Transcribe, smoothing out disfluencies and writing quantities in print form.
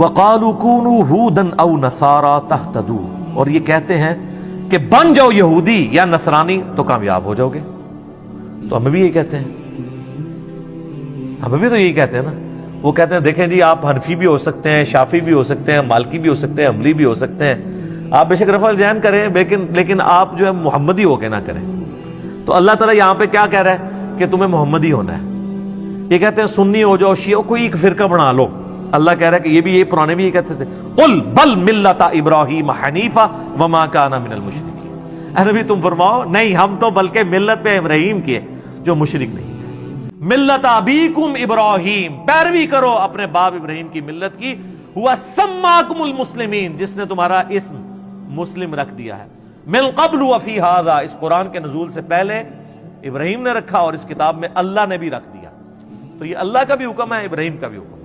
वक़ालू कूनू हूदन औ नसारा तहतदू, और ये कहते हैं कि बन जाओ यहूदी या नसरानी तो कामयाब हो जाओगे। तो हमें भी यही कहते हैं, हमें भी तो यही कहते हैं ना। वो कहते हैं देखें जी, आप हनफी भी हो सकते हैं, शाफी भी हो सकते हैं, मालकी भी हो सकते हैं, अमली भी हो सकते हैं, आप बेशक रफल जैन करें, लेकिन आप जो है मोहम्मदी होके ना करें। तो अल्लाह ताला यहां पे क्या कह रहा है कि तुम्हें मोहम्मदी होना है। ये कहते हैं सुन्नी हो जाओ, शिया, कोई एक फिरका बना लो। अल्लाह कह रहा है कि ये भी, ये पुराने भी ये कहते थे, कुल बल मिल्लता इब्राहीम हनीफा वमा काना मिनल मुशरिकीन। अरे नबी तुम फरमाओ नहीं, हम तो बल्कि मिल्लत पे इब्राहीम के जो मुशरिक नहीं थे। मिल्लत अबीकुम इब्राहीम, पैरवी करो अपने बाप इब्राहीम की मिल्लत की। हुआ सम्माकुमुल मुस्लिमीन, जिसने तुम्हारा इस्म मुस्लिम रख दिया है। मिन क़ब्ल व फी हाज़ा, इस कुरान के नुज़ूल से पहले इब्राहीम ने रखा और इस किताब में अल्लाह ने भी रख दिया। तो ये अल्लाह का भी हुक्म है, इब्राहीम का भी हुक्म।